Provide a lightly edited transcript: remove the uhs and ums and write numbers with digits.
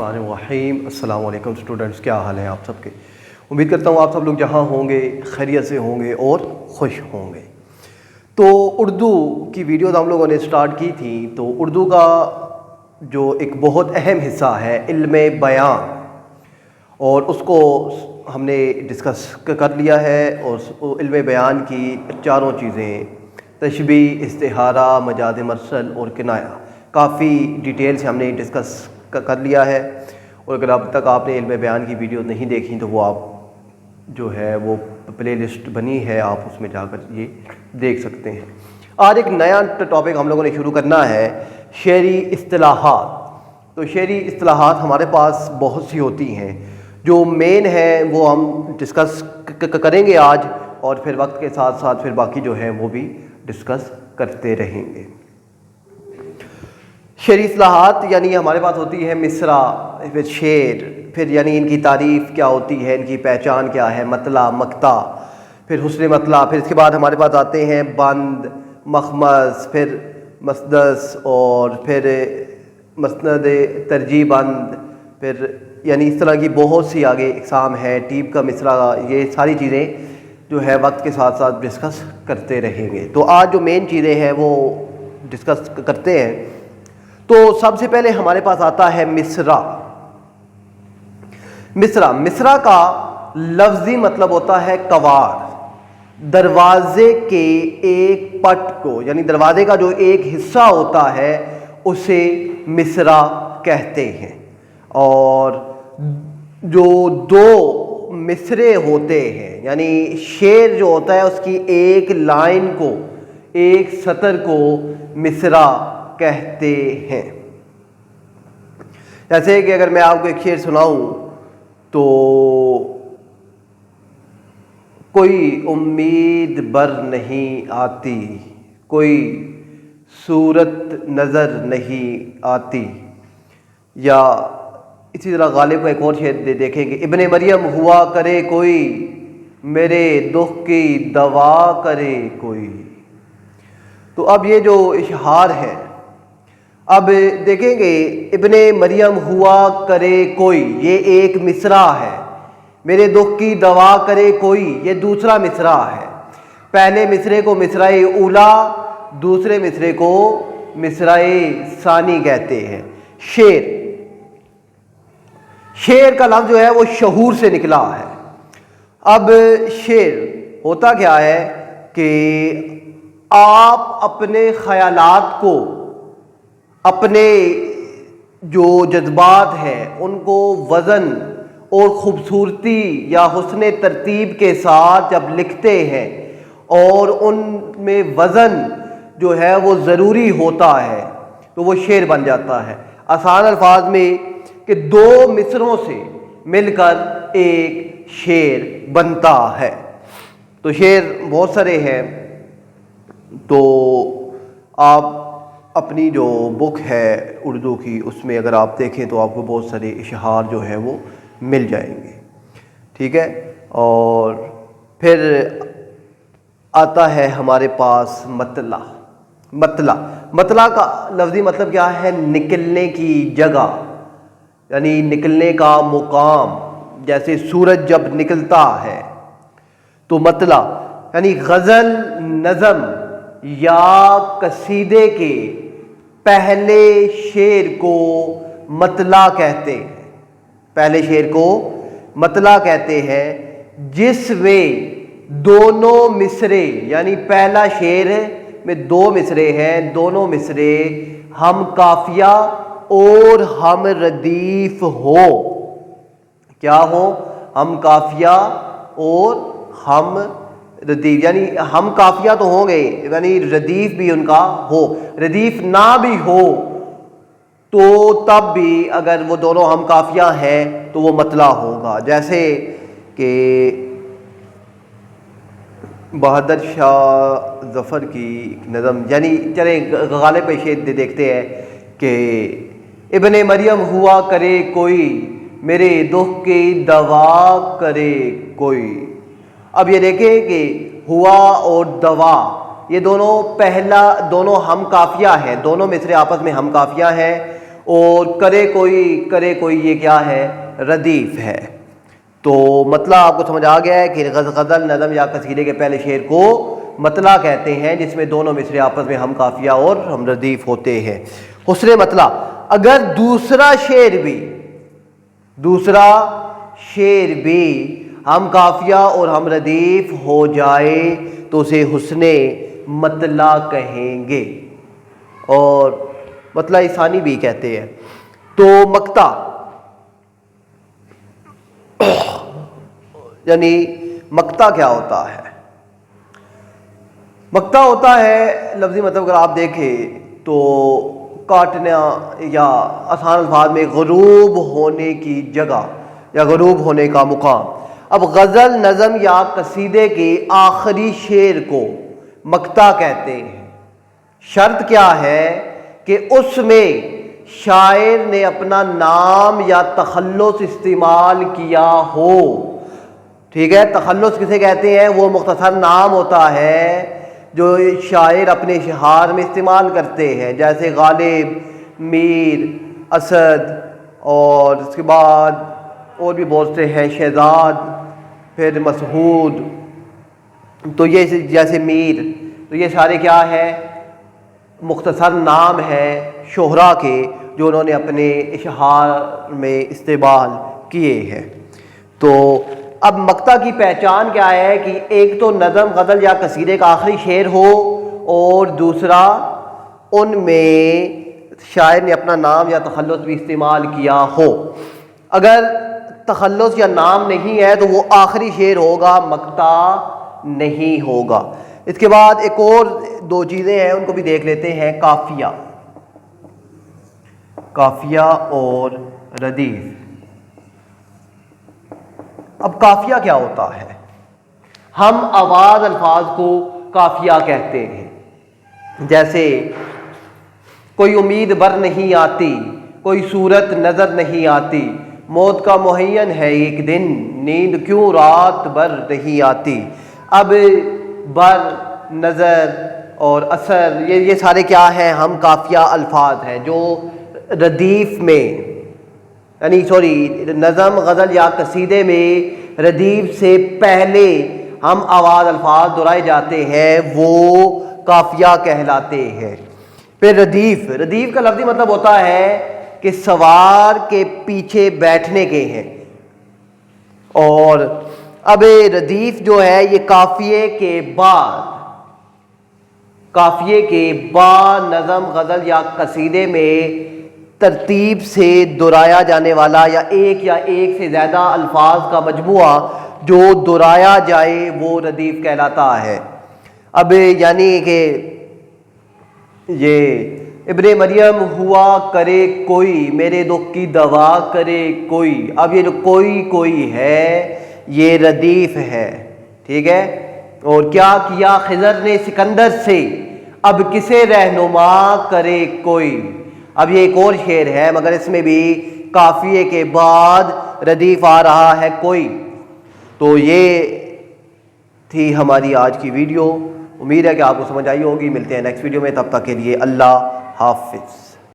बिस्मिल्लाहिर्रहमानिर्रहीम। अस्सलाम वालेकुम स्टूडेंट्स, क्या हाल है आप सबके। उम्मीद करता हूँ आप सब लोग जहाँ होंगे खैरियत से होंगे और खुश होंगे। तो उर्दू की वीडियोज़ हम लोगों ने स्टार्ट की थी। तो उर्दू का जो एक बहुत अहम हिस्सा है इल्म बयान, और उसको हमने डिस्कस कर लिया है। और इल्म बयान की चारों चीज़ें तशबीह, इस्तिहारा, मजाज मरसल और किनाया काफ़ी डिटेल से हमने डिस्कस कर लिया है। और अगर अब तक आपने इल्म बयान की वीडियो नहीं देखी तो वो आप जो है वो प्ले लिस्ट बनी है, आप उसमें जाकर ये देख सकते हैं। आज एक नया टॉपिक हम लोगों ने शुरू करना है, शेरी इस्तिलाहात। तो शेरी इस्तिलाहात हमारे पास बहुत सी होती हैं, जो मेन है वो हम डिस्कस करेंगे आज, और फिर वक्त के साथ साथ फिर बाकी जो है वो भी डिस्कस करते रहेंगे। शेरी इस्तिलाहात यानी हमारे पास होती है मिसरा, फिर शेर, फिर यानी इनकी तारीफ़ क्या होती है, इनकी पहचान क्या है, मतला, मक्ता, फिर हुस्न मतला। फिर इसके बाद हमारे पास आते हैं बंद, मखमस, फिर मसदस, और फिर मसनद तरजीह बंद, फिर यानी इस तरह की बहुत सी आगे इकसाम है, टीप का मिसरा। ये सारी चीज़ें जो है वक्त के साथ साथ डिस्कस करते रहेंगे। तो आज जो मेन चीज़ें हैं वो डिस्कस करते हैं। तो सबसे पहले हमारे पास आता है मिसरा। मिसरा का लफ्जी मतलब होता है कवाड़। दरवाजे के एक पट को, यानी दरवाजे का जो एक हिस्सा होता है उसे मिसरा कहते हैं। और जो दो मिसरे होते हैं, यानी शेर जो होता है उसकी एक लाइन को, एक सतर को मिसरा कहते हैं। जैसे कि अगर मैं आपको एक शेर सुनाऊं तो कोई उम्मीद बर नहीं आती, कोई सूरत नज़र नहीं आती, या इसी तरह गालिब का एक और शेर देखेंगे, इब्ने मरियम हुआ करे कोई, मेरे दुख की दवा करे कोई। तो अब ये जो इशहार है, अब देखेंगे इब्ने मरियम हुआ करे कोई, ये एक मिसरा है। मेरे दुख की दवा करे कोई, ये दूसरा मिसरा है। पहले मिसरे को मिसराए उला, दूसरे मिसरे को मिसराए सानी कहते हैं। शेर का लफ्ज़ जो है वो शहूर से निकला है। अब शेर होता क्या है कि आप अपने ख़यालात को, अपने जो जज्बात हैं उनको वज़न और ख़ूबसूरती या हुस्न तरतीब के साथ जब लिखते हैं, और उनमें वज़न जो है वो ज़रूरी होता है, तो वो शेर बन जाता है। आसान अल्फाज में कि दो मिसरों से मिलकर एक शेर बनता है। तो शेर बहुत सारे हैं। तो आप अपनी जो बुक है उर्दू की, उसमें अगर आप देखें तो आपको बहुत सारे इशहार जो है वो मिल जाएंगे, ठीक है। और फिर आता है हमारे पास मतला का लफ्ज़ी मतलब क्या है, निकलने की जगह, यानी निकलने का मुकाम। जैसे सूरज जब निकलता है तो मतला, यानी गज़ल, नज़म या कसीदे के पहले शेर को मतला कहते हैं। पहले शेर को मतला कहते हैं, जिसमें दोनों मिसरे, यानी पहला शेर में दो मिसरे हैं, दोनों मिसरे हम काफिया और हम रदीफ हो। क्या हो? हम काफिया और हम रदीफ, यानी हम काफिया तो होंगे, यानी रदीफ भी उनका हो। रदीफ ना भी हो तो तब भी अगर वो दोनों हम काफिया हैं तो वो मतला होगा। जैसे कि बहादुर शाह ज़फ़र की नज़म, यानी चले गालिब पे शेर देखते हैं कि इब्ने मरियम हुआ करे कोई, मेरे दुख की दवा करे कोई। अब ये देखें कि हुआ और दवा, ये दोनों हम काफिया हैं, दोनों मिसरे आपस में हम काफिया हैं। اور کرے کوئی یہ کیا ہے؟ ردیف ہے۔ تو مطلع آپ کو سمجھ آ گیا ہے کہ غزل نظم یا قصیدے کے پہلے شعر کو مطلع کہتے ہیں، جس میں دونوں مصرے آپس میں ہم قافیہ اور ہم ردیف ہوتے ہیں۔ حسن مطلع اگر دوسرا شعر بھی ہم قافیہ اور ہم ردیف ہو جائے تو اسے حسن مطلع کہیں گے، اور مطلع ثانی بھی کہتے ہیں۔ تو مقطع یعنی مقطع کیا ہوتا ہے؟ مقطع ہوتا ہے لفظی مطلب اگر آپ دیکھیں تو کاٹنا یا آسان الفاظ میں غروب ہونے کی جگہ یا غروب ہونے کا مقام۔ اب غزل نظم یا قصیدے کے آخری شعر کو مقطع کہتے ہیں۔ شرط کیا ہے کہ اس میں شاعر نے اپنا نام یا تخلص استعمال کیا ہو۔ ٹھیک ہے، تخلص کسے کہتے ہیں؟ وہ مختصر نام ہوتا ہے جو شاعر اپنے اشعار میں استعمال کرتے ہیں، جیسے غالب، میر، اسد، اور اس کے بعد اور بھی بہت سے ہیں، شہزاد، پھر مسعود، تو یہ جیسے میر، تو یہ سارے کیا ہے؟ مختصر نام ہے شہرا کے جو انہوں نے اپنے اشعار میں استعمال کیے ہیں۔ تو اب مقطع کی پہچان کیا ہے کہ ایک تو نظم، غزل یا قصیدے کا آخری شعر ہو، اور دوسرا ان میں شاعر نے اپنا نام یا تخلص بھی استعمال کیا ہو۔ اگر تخلص یا نام نہیں ہے تو وہ آخری شعر ہوگا، مقطع نہیں ہوگا۔ اس کے بعد ایک اور دو چیزیں ہیں، ان کو بھی دیکھ لیتے ہیں، قافیہ اور ردیف۔ اب قافیہ کیا ہوتا ہے؟ ہم آواز الفاظ کو قافیہ کہتے ہیں، جیسے کوئی امید بر نہیں آتی، کوئی صورت نظر نہیں آتی، موت کا معین ہے ایک دن، نیند کیوں رات بھر نہیں آتی۔ اب بر، نظر اور اثر، یہ سارے کیا ہیں؟ ہم قافیہ الفاظ ہیں جو ردیف میں، یعنی نظم، غزل یا قصیدے میں ردیف سے پہلے ہم آواز الفاظ دہرائے جاتے ہیں، وہ قافیہ کہلاتے ہیں۔ پھر ردیف کا لفظی مطلب ہوتا ہے کہ سوار کے پیچھے بیٹھنے کے ہیں، اور اب ردیف جو ہے یہ قافیے کے بعد نظم، غزل یا قصیدے میں ترتیب سے دہرایا جانے والا یا ایک سے زیادہ الفاظ کا مجموعہ جو دہرایا جائے وہ ردیف کہلاتا ہے۔ اب یعنی کہ یہ ابن مریم ہوا کرے کوئی، میرے دکھ کی دوا کرے کوئی، اب یہ جو کوئی ہے یہ ردیف ہے، ٹھیک ہے۔ اور کیا کیا خضر نے سکندر سے، اب کسے رہنما کرے کوئی، اب یہ ایک اور شعر ہے مگر اس میں بھی قافیے کے بعد ردیف آ رہا ہے کوئی۔ تو یہ تھی ہماری آج کی ویڈیو، امید ہے کہ آپ کو سمجھ آئی ہوگی۔ ملتے ہیں نیکسٹ ویڈیو میں، تب تک کے لیے اللہ حافظ۔